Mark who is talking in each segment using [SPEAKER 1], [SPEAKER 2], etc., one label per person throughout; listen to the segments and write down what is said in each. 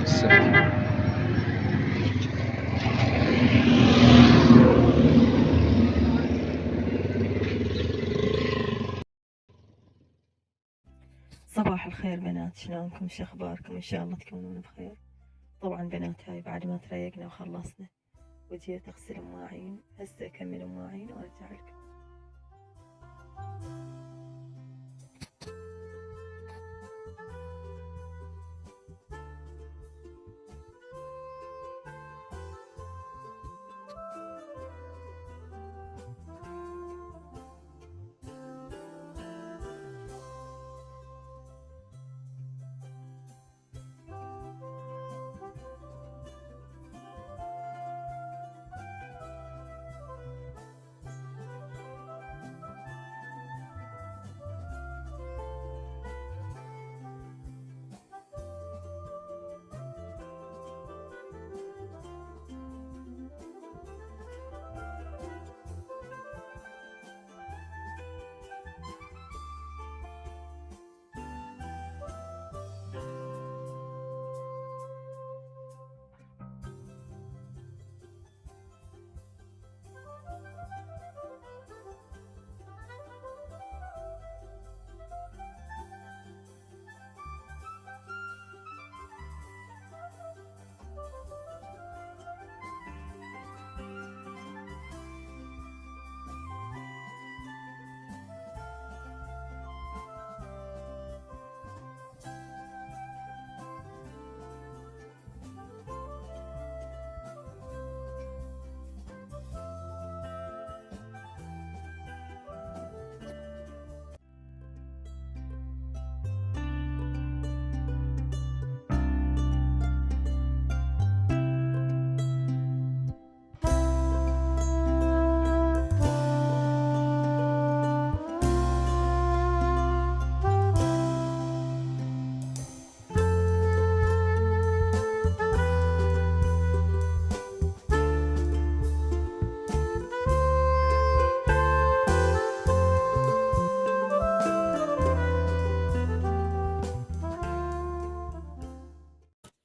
[SPEAKER 1] السلام.
[SPEAKER 2] صباح الخير بنات، شلونكم؟ شو اخباركم؟ ان شاء الله تكونون بخير. طبعا بنات، هاي بعد ما تريقنا وخلصنا وجيت اغسل مواعين، هسه اكمل مواعين وارجع لكم.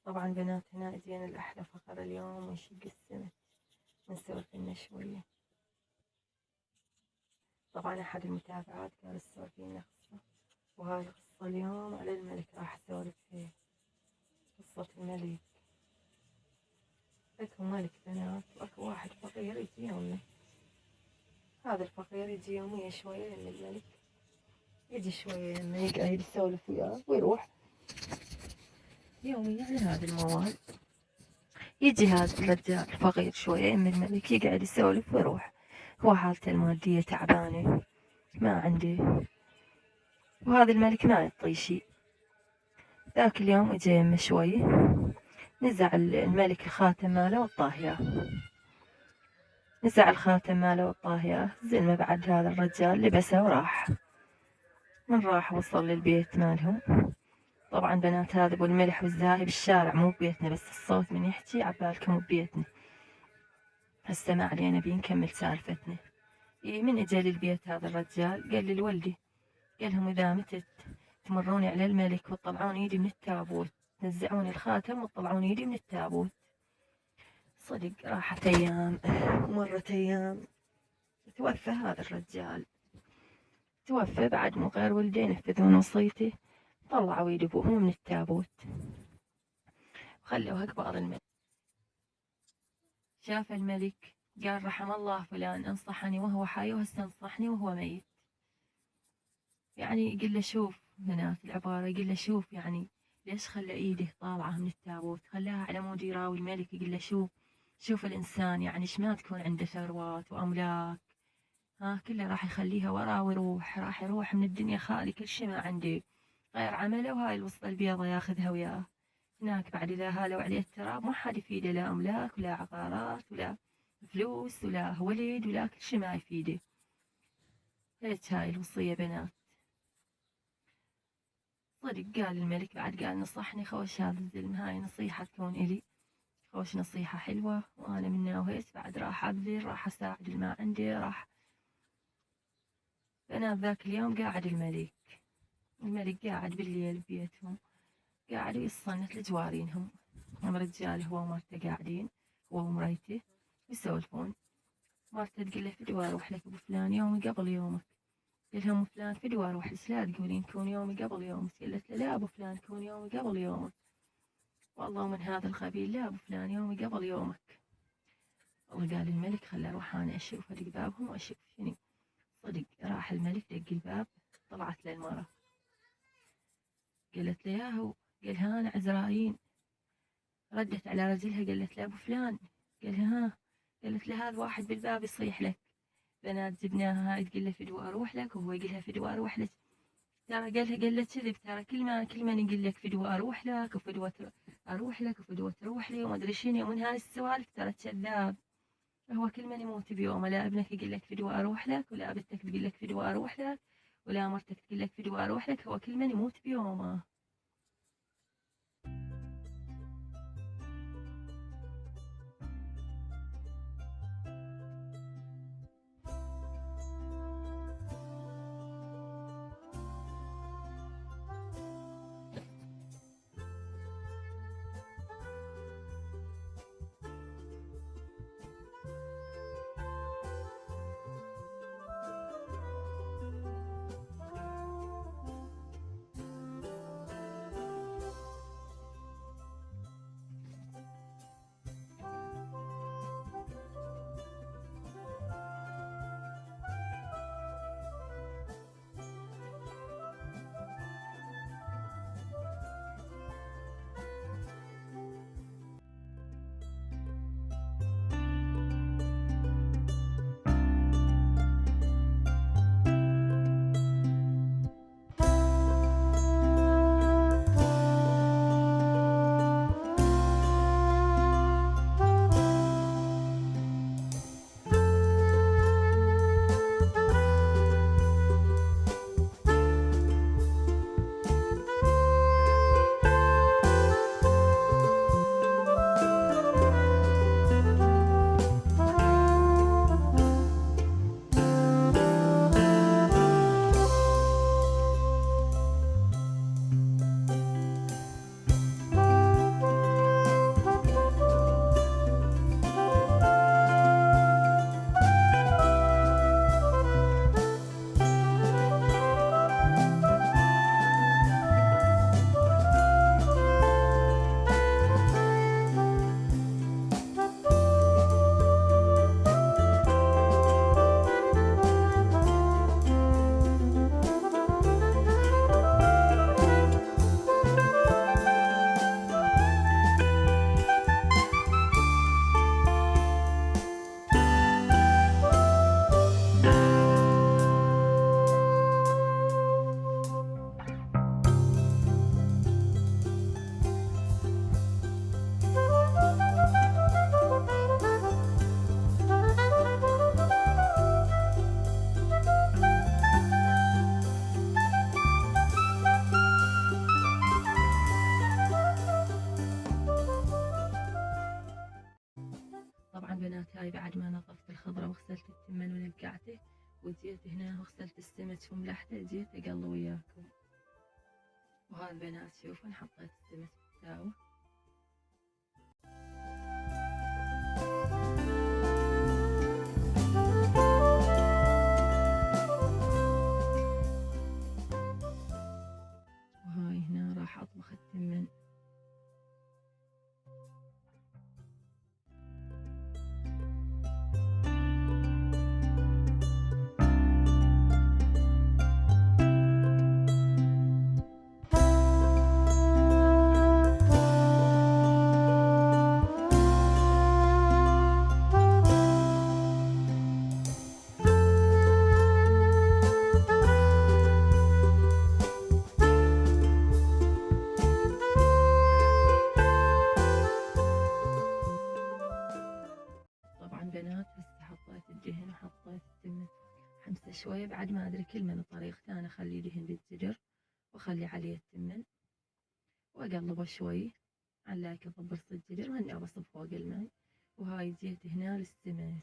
[SPEAKER 2] طبعا بنات، هنا اجينا الاحلى فقرة اليوم ويشق السمك، نسولف لنا شوية. طبعا احد المتابعات قال تسولف لنا قصة، وهاي القصة اليوم على الملك راح اسولف فيها. قصة الملك. اكو ملك بنات، واكو واحد فقير يجي يومه. هذا الفقير يجي يوميا شوية من الملك، يجي شوية لما يقعد يسولف وياه ويروح يوميا على هذا الموال. يجي هذا الرجال الفقير شوية من الملك، يقعد يسولف ويروح. هو حالته المادية تعبانة، ما عنده، وهذا الملك ما يعطيه شي. ذاك اليوم اجا يمه شوي، نزع الملك الخاتم ماله وطاه اياه. نزع الخاتم ماله وطاه اياه. زلمة بعد هذا الرجال لبسه وراح. من راح وصل للبيت مالهم. طبعا بنات، هذا ابو الملح والزاهي بالشارع، مو ببيتنا، بس الصوت من يحكي عبالكم ببيتنا. هسه ما علينا، بنكمل سالفتنا. من اجا للبيت هذا الرجال قال للولدي، قالهم اذا متت تمروني على الملك وتطلعون ايدي من التابوت، تنزعون الخاتم وتطلعون ايدي من التابوت. صدق، راحت ايام ومرت ايام، توفى هذا الرجال. توفى بعد مو غير ولدين ينفذون وصيته، طلعوا ايد ابوهم من التابوت وخلوها قبال الملك. شاف الملك قال رحم الله فلان، انصحني وهو حي وهسه انصحني وهو ميت. يعني يقول له شوف بنات العبارة، يقول له شوف يعني ليش خلى ايده طالعة من التابوت، خلاها على مود يراوي الملك. يقول له شوف الانسان يعني ما تكون عنده ثروات واملاك، كله راح يخليها وراه ويروح، راح يروح من الدنيا خالي كل شي ما عنده غير عمله، وهاي الوسطى البيضة ياخذها وياه. هناك بعد إذا هالوا عليه التراب ما حد يفيده، لا أملاك ولا عقارات ولا فلوس ولا ولد ولا كل شي ما يفيده. هيك هاي الوصية بنات. صدق قال الملك بعد، قال نصحني خوش هذا الزلم، هاي نصيحة تكون إلي، خوش نصيحة حلوة وأنا منها وهيك. بعد راح أبذل، راح أساعد اللي ما عنده، راح. بنات ذاك اليوم قاعد الملك الملك قاعد بالليل ببيتهم، قاعد يصنت لجوارينهم. الرجال هو ومرته قاعدين، هو ومريته يسولفون. مرته تقول له فدوى اروح لك ابو فلان يومي قبل يومك. قال لها ام فلان فدوى اروح لك، لا تقولين كون يومي قبل يومك. قالت له لا ابو فلان كون يومي قبل يومك. والله من هذا القبيل، لا ابو فلان يومي قبل يومك. والله قال الملك خلى اروح انا اشوف ادق بابهم واشوف شنو. صدق راح الملك دق الباب، طلعت له المرة قالت له ياهو. قال ها انا عزرايين. ردت على رجلها قالت له ابو فلان. قال ها. قالت له هذا واحد بالباب يصيح لك. بنات جبناها، هاي تقول له فدوى اروح لك، وهو يقول لها فدوى اروح لك. ترى قال له كذب، ترى كل ما نقول لك فدوى اروح لك وفدوى اروح لك وفدوى تروح لي وما ادري شنو من هاي السوالف، ترى كذاب. هو كل من يموت بيومه، لا ابنك يقول لك فدوى اروح لك، ولا بنتك تقول لك فدوى اروح لك، ولا مرتك تقول لك فدوى اروح لك. هو كل من يموت بيومه. طبعا بنات هاي بعد ما نظفت الخضرة وغسلت التمن ونقعته، وجيت هنا وغسلت السمك وملحته، جيت اقلي وياكم. وهذا بنات شوفوا حطيت السمك بالتاوة. وهاي هنا راح اطبخ التمن. طبعا بنات هسه حطيت الدهن وحطيت التمن، حمسه شوية بعد ما ادري كل من طريقتي انا اخلي دهن بالجدر واخلي عليه التمن واقلبه شوي على يكب برص الجدر، وهني ابصب فوق الماء. وهاي جيت هنا للسمك.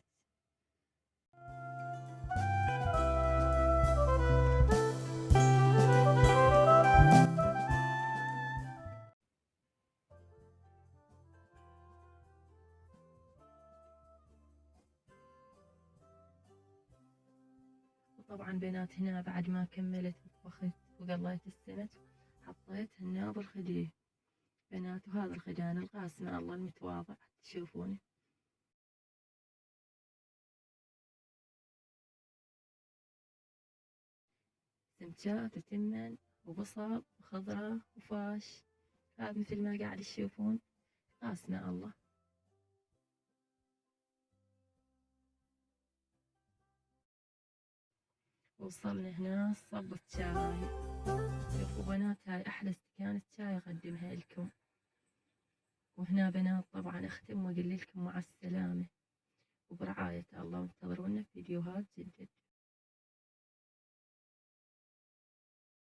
[SPEAKER 2] طبعا بنات هنا بعد ما كملت وطبخت وقليت السمك حطيت هنا بالخديه بنات، وهذا الخدان القاسم الله المتواضع تشوفونه. سمكات وتمن وبصل وخضرة وفاش، هذا مثل ما قاعد تشوفون قاسمة الله. وصلنا هنا صب الشاي. شوفوا بنات هاي أحلى استكانة شاي أقدمها لكم. وهنا بنات طبعا أختم وأقول لكم مع السلامة وبرعاية الله، وانتظرونا في فيديوهات جديدة.